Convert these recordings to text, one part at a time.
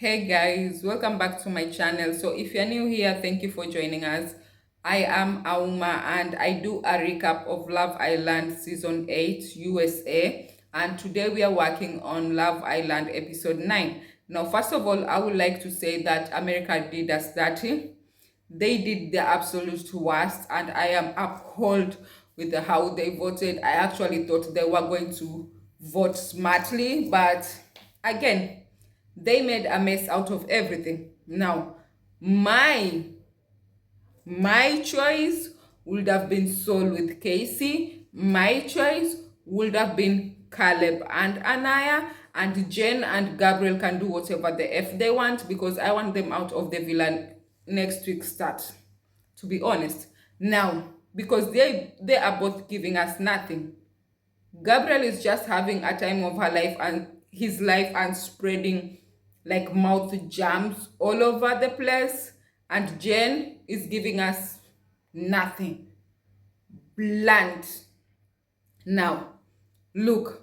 Hey guys, welcome back to my channel. So if you're new here, thank you for joining us. I am Auma and I do a recap of Love Island Season 8 USA, and today we are working on Love Island Episode 9. Now, first of all, I would like to say that America did us dirty. They did the absolute worst, and I am appalled with how they voted. I actually thought they were going to vote smartly, but again, they made a mess out of everything. Now, my my choice would have been Saul with Casey. My choice would have been Caleb and Anaya, and Jen and Gabriel can do whatever the F they want because I want them out of the villa next week start, to be honest. Now, because they are both giving us nothing. Gabriel is just having a time of her life and his life and spreading like mouth jams all over the place. And Jen is giving us nothing. Blunt. Now, look,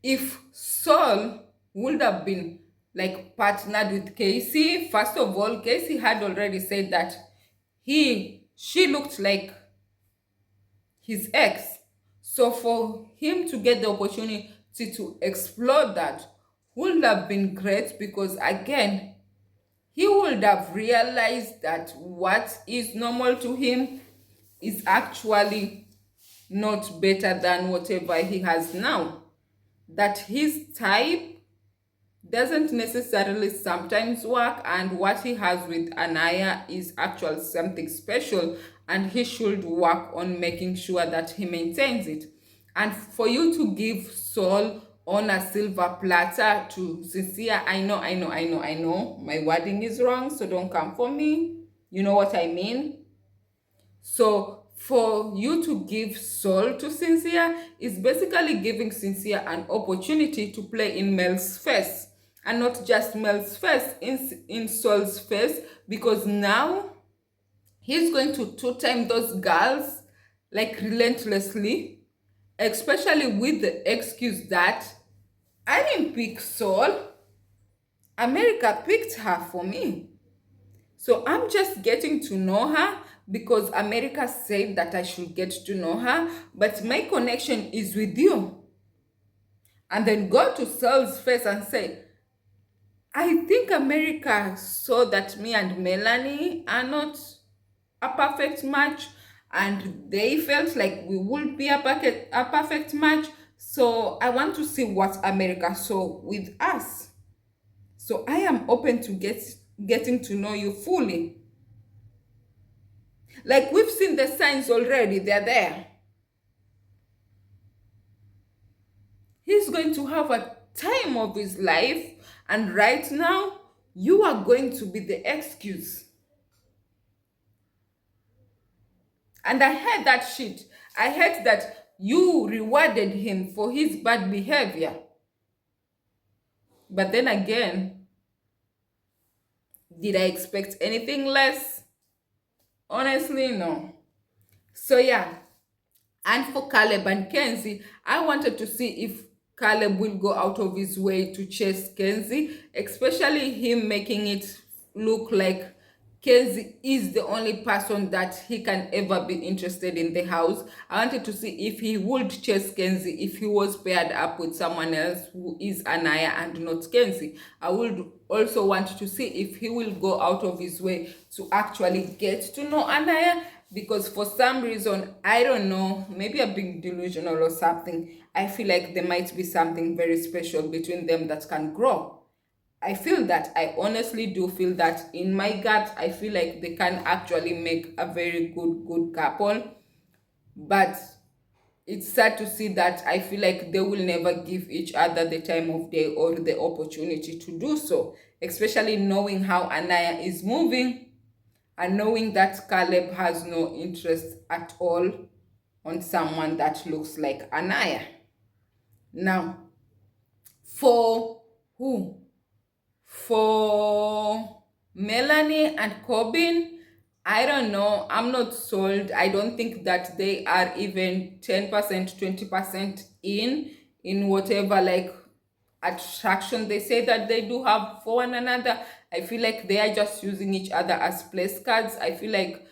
if Saul would have been like partnered with Casey, first of all, Casey had already said that she looked like his ex. So for him to get the opportunity to explore that would have been great because again, he would have realized that what is normal to him is actually not better than whatever he has now. That his type doesn't necessarily sometimes work, and what he has with Anaya is actually something special, and he should work on making sure that he maintains it. And for you to give Saul on a silver platter to Sincere, I know my wording is wrong, so don't come for me. You know what I mean? So for you to give Saul to Sincere is basically giving Sincere an opportunity to play in Mel's face, and not just Mel's face, in Saul's face, because now he's going to two-time those girls like relentlessly, especially with the excuse that I didn't pick Saul, America picked her for me. So I'm just getting to know her because America said that I should get to know her, but my connection is with you. And then go to Saul's face and say, I think America saw that me and Melanie are not a perfect match, and they felt like we would be a perfect match. So I want to see what America saw with us. So I am open to getting to know you fully. Like we've seen the signs already, they're there. He's going to have a time of his life, and right now, you are going to be the excuse. And I heard that shit. I heard that you rewarded him for his bad behavior. But then again, did I expect anything less? Honestly, no. So yeah, and for Caleb and Kenzie, I wanted to see if Caleb will go out of his way to chase Kenzie, especially him making it look like Kenzie is the only person that he can ever be interested in the house. I wanted to see if he would chase Kenzie if he was paired up with someone else who is Anaya and not Kenzie. I would also want to see if he will go out of his way to actually get to know Anaya, because for some reason, I don't know, maybe I'm being delusional or something, I feel like there might be something very special between them that can grow. I feel that. I honestly do feel that in my gut. I feel like they can actually make a very good couple. But it's sad to see that I feel like they will never give each other the time of day or the opportunity to do so. Especially knowing how Anaya is moving and knowing that Caleb has no interest at all on someone that looks like Anaya. Now, for who? For Melanie and Corbin, I don't know. I'm not sold. I don't think that they are even 10%, 20% in whatever like attraction they say that they do have for one another. I feel like they are just using each other as place cards. I feel like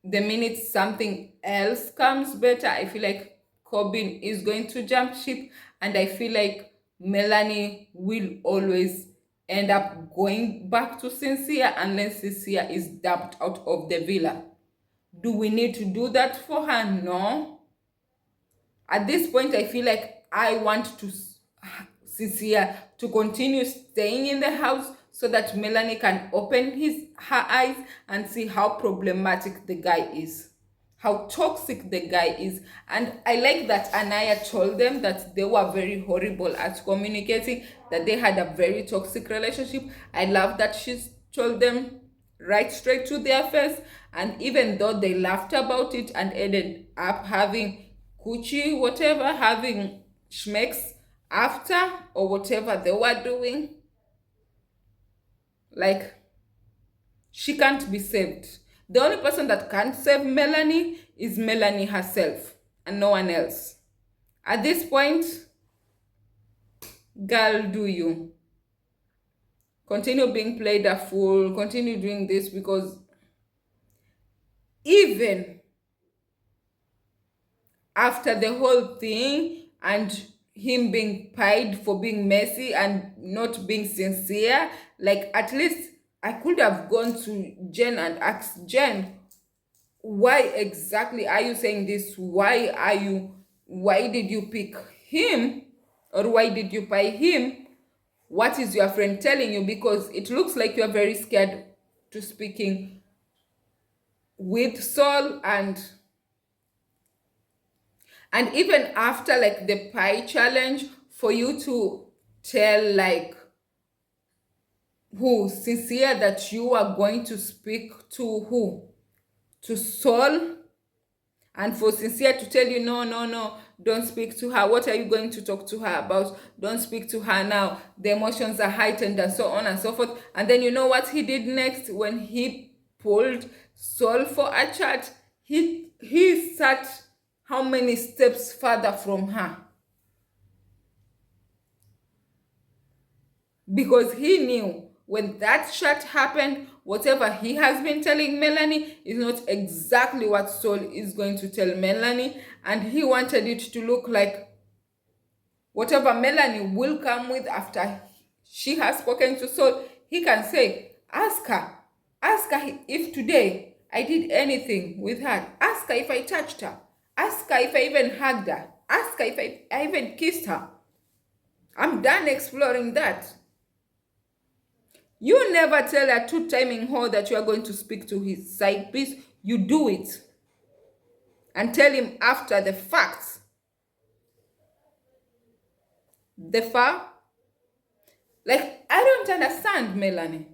the minute something else comes better, I feel like Corbin is going to jump ship, and I feel like Melanie will always end up going back to Sincere unless Sincere is dumped out of the villa. Do we need to do that for her? No. At this point, I feel like I want to Sincere to continue staying in the house so that Melanie can open her eyes and see how problematic the guy is, how toxic the guy is. And I like that Anaya told them that they were very horrible at communicating, that they had a very toxic relationship. I love that she told them right straight to their face. And even though they laughed about it and ended up having coochie, whatever, having schmecks after or whatever they were doing, like, she can't be saved. The only person that can save Melanie is Melanie herself and no one else. At this point, girl, do you continue being played a fool, continue doing this, because even after the whole thing and him being paid for being messy and not being sincere, like, at least I could have gone to Jen and asked Jen, why exactly are you saying this? Why did you pick him, or why did you pay him? What is your friend telling you? Because it looks like you're very scared to speaking with Saul, and even after like the pie challenge, for you to tell like who Sincere that you are going to speak to who? To Saul, and for Sincere to tell you, no, don't speak to her. What are you going to talk to her about? Don't speak to her now. The emotions are heightened and so on and so forth. And then you know what he did next? When he pulled Saul for a chat, he sat how many steps further from her? Because he knew when that chat happened, whatever he has been telling Melanie is not exactly what Saul is going to tell Melanie. And he wanted it to look like whatever Melanie will come with after she has spoken to Saul, he can say, ask her if today I did anything with her. Ask her if I touched her. Ask her if I even hugged her. Ask her if I even kissed her. I'm done exploring that. You never tell a two-timing whore that you are going to speak to his side piece. You do it. And tell him after the facts. Like, I don't understand, Melanie.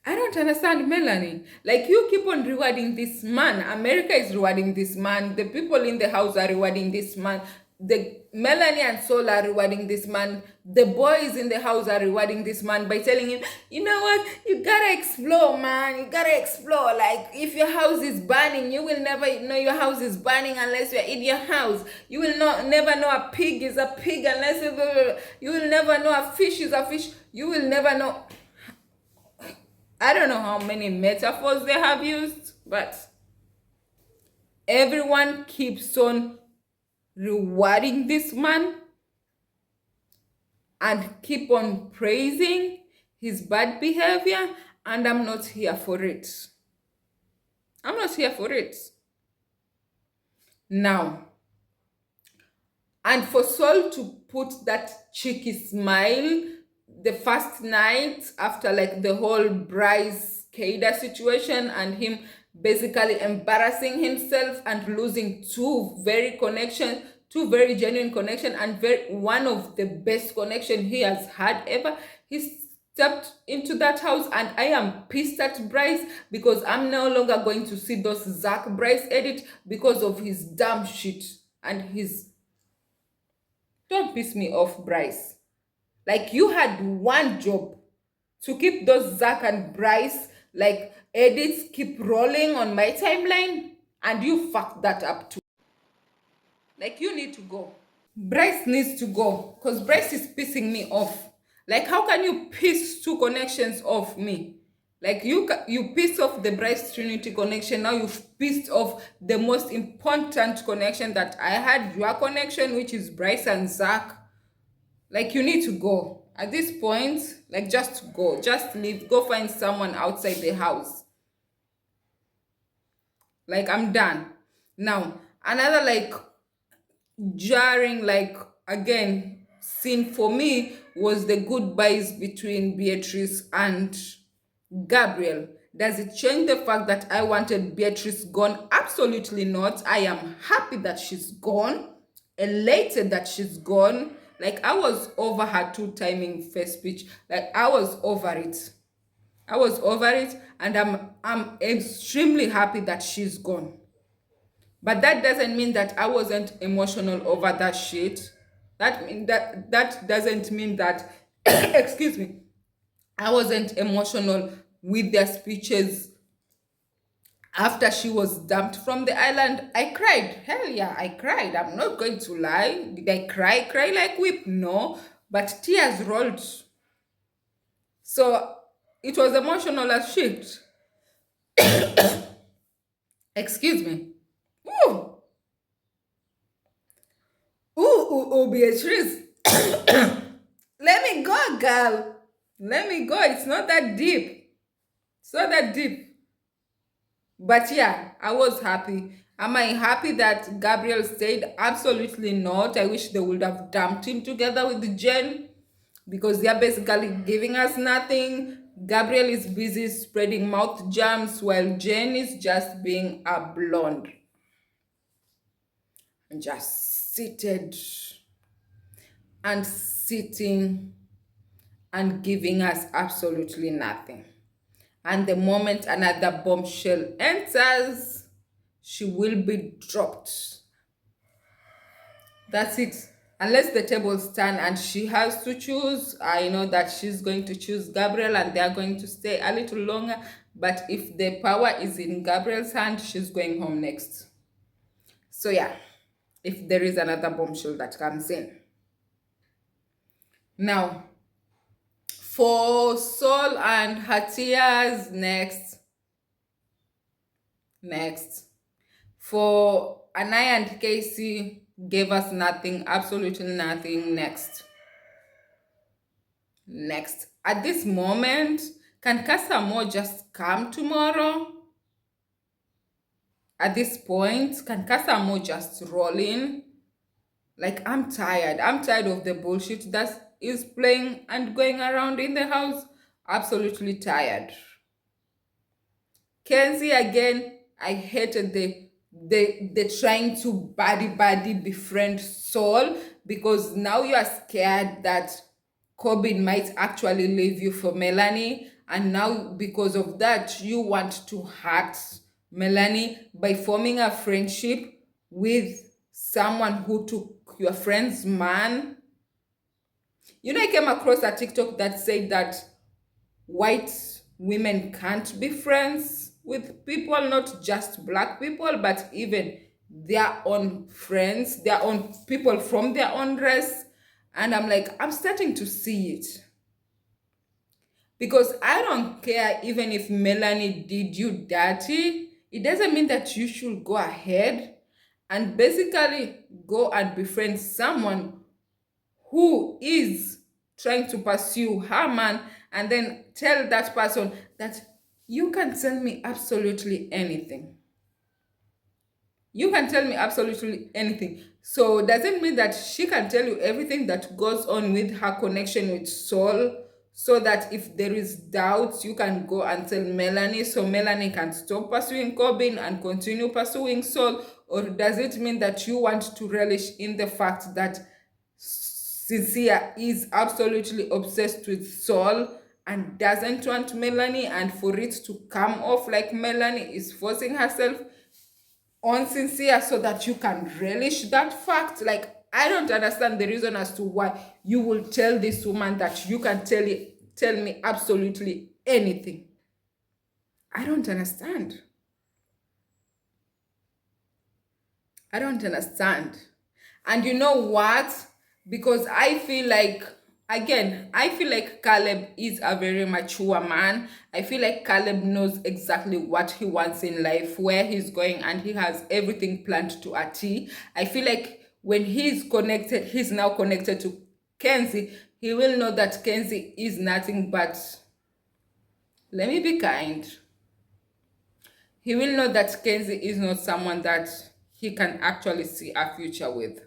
I don't understand, Melanie. Like, you keep on rewarding this man. America is rewarding this man. The people in the house are rewarding this man. The Melanie and Saul are rewarding this man. The boys in the house are rewarding this man by telling him, you know what, you gotta explore, man. You gotta explore. Like, if your house is burning, you will never know your house is burning unless you're in your house. You will never know a pig is a pig unless you will never know a fish is a fish. You will never know. I don't know how many metaphors they have used, but everyone keeps on rewarding this man and keep on praising his bad behavior, and I'm not here for it. I'm not here for it. Now, and for Saul to put that cheeky smile the first night after like the whole Bryce Kada situation and him basically embarrassing himself and losing two very genuine connection, and one of the best connection he has had ever. He stepped into that house, and I am pissed at Bryce because I'm no longer going to see those Zach Bryce edit because of his dumb shit and his... Don't piss me off, Bryce. Like, you had one job to keep those Zach and Bryce like edits keep rolling on my timeline, and you fucked that up too. Like, you need to go. Bryce needs to go because Bryce is pissing me off. Like, how can you piss two connections off me? Like, you pissed off the Bryce Trinity connection. Now you've pissed off the most important connection that I had, your connection, which is Bryce and Zach. Like, you need to go. At this point, like, just go. Just leave. Go find someone outside the house. Like, I'm done. Now, another like jarring, like, again, scene for me was the goodbyes between Beatrice and Gabriel. Does it change the fact that I wanted Beatrice gone? Absolutely not. I am happy that she's gone, elated that she's gone. Like, I was over her two timing first speech. Like, I was over it. I was over it, and I'm extremely happy that she's gone. But that doesn't mean that I wasn't emotional over that shit. That doesn't mean that excuse me, I wasn't emotional with their speeches after she was dumped from the island. I cried. Hell yeah, I cried. I'm not going to lie. Did I cry? Cry like whip? No. But tears rolled. So it was emotional as shit. Excuse me. Ooh. Beatrice. Let me go, girl. Let me go. It's not that deep. It's not that deep. But yeah, I was happy. Am I happy that Gabriel stayed? Absolutely not. I wish they would have dumped him together with Jen because they're basically giving us nothing. Gabriel is busy spreading mouth jams while Jen is just being a blonde and just seated and sitting and giving us absolutely nothing. And the moment another bombshell enters, she will be dropped. That's it. Unless the tables turn and she has to choose, I know that she's going to choose Gabriel and they're going to stay a little longer. But if the power is in Gabriel's hand, she's going home next. So yeah, if there is another bombshell that comes in. Now, for Sol and her tears, next. For Anaya and Casey, gave us nothing, absolutely nothing. Next. At this moment, can Casamo just come tomorrow? At this point, can Casamo just roll in? Like, I'm tired. I'm tired of the bullshit that is playing and going around in the house. Absolutely tired. Kenzie, again, I hated the trying to buddy befriend Saul because now you are scared that Corbin might actually leave you for Melanie, and now because of that you want to hurt Melanie by forming a friendship with someone who took your friend's man. You know, I came across a TikTok that said that white women can't be friends with people, not just black people, but even their own friends, their own people from their own race. And I'm like, I'm starting to see it. Because I don't care even if Melanie did you dirty, it doesn't mean that you should go ahead and basically go and befriend someone who is trying to pursue her man and then tell that person that you can tell me absolutely anything. You can tell me absolutely anything. So does it mean that she can tell you everything that goes on with her connection with Saul, so that if there is doubts, you can go and tell Melanie so Melanie can stop pursuing Corbin and continue pursuing Saul? Or does it mean that you want to relish in the fact that Cynthia is absolutely obsessed with Saul and doesn't want Melanie, and for it to come off like Melanie is forcing herself on Cynthia so that you can relish that fact? Like, I don't understand the reason as to why you will tell this woman that you can tell me absolutely anything. I don't understand. I don't understand. And you know what? Because I feel like, again, I feel like Caleb is a very mature man. I feel like Caleb knows exactly what he wants in life, where he's going, and he has everything planned to a T. I feel like when he's now connected to Kenzie, he will know that Kenzie is nothing but, let me be kind. He will know that Kenzie is not someone that he can actually see a future with.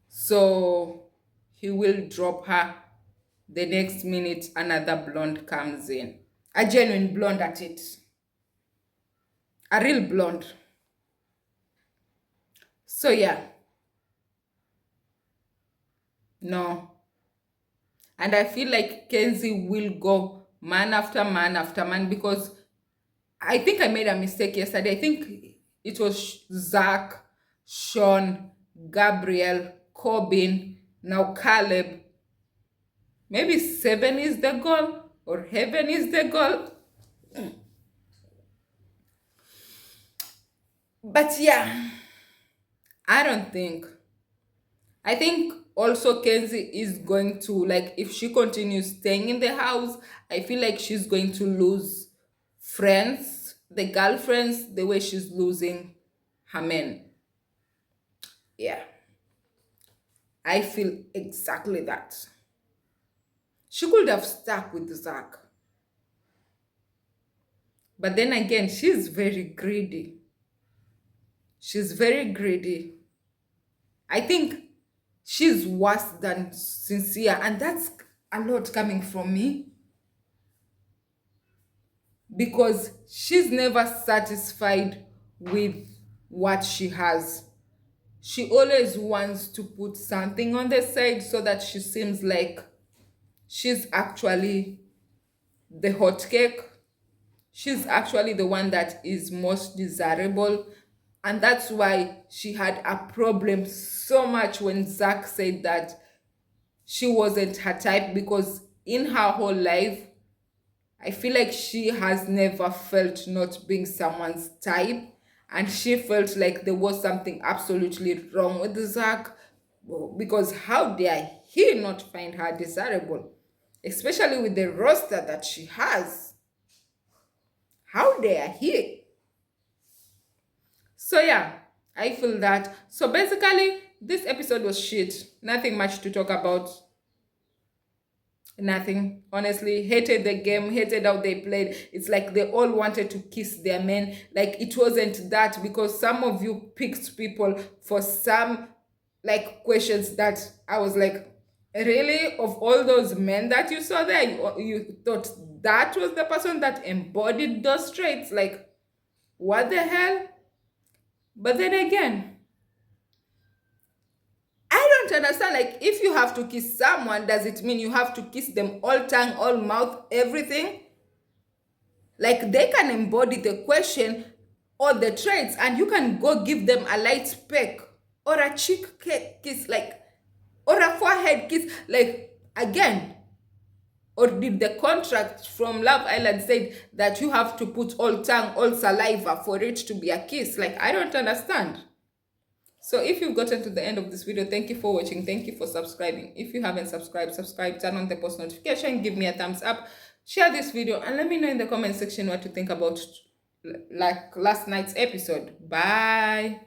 So he will drop her the next minute another blonde comes in. A genuine blonde at it. A real blonde. So yeah. No. And I feel like Kenzie will go man after man after man, because I think I made a mistake yesterday. I think it was Zach, Sean, Gabriel, Corbin, now Caleb. Maybe 7 is the goal, or heaven is the goal. But yeah, I don't think. I think also Kenzie is going to, like, if she continues staying in the house, I feel like she's going to lose friends, the girlfriends, the way she's losing her men. Yeah, I feel exactly that. She could have stuck with Zach. But then again, she's very greedy. She's very greedy. I think she's worse than sincere, and that's a lot coming from me, because she's never satisfied with what she has. She always wants to put something on the side so that she seems like she's actually the hot cake. She's actually the one that is most desirable. And that's why she had a problem so much when Zach said that she wasn't her type, because in her whole life, I feel like she has never felt not being someone's type. And she felt like there was something absolutely wrong with Zach, because how dare he not find her desirable? Especially with the roster that she has. How dare he? So yeah, I feel that. So basically, this episode was shit. Nothing much to talk about. Nothing. Honestly, hated the game, hated how they played. It's like they all wanted to kiss their men. Like, it wasn't that, because some of you picked people for some, like, questions that I was like, really? Of all those men that you saw there, you thought that was the person that embodied those traits? Like, what the hell? But then again, I don't understand. Like, if you have to kiss someone, does it mean you have to kiss them all tongue, all mouth, everything? Like, they can embody the question or the traits, and you can go give them a light peck or a cheek kiss, like, or a forehead kiss. Like, again, or did the contract from Love Island said that you have to put all tongue, all saliva for it to be a kiss? Like, I don't understand. So if you've gotten to the end of this video, thank you for watching. Thank you for subscribing. If you haven't subscribed, subscribe, turn on the post notification, give me a thumbs up, share this video, and let me know in the comment section what you think about, like, last night's episode. Bye.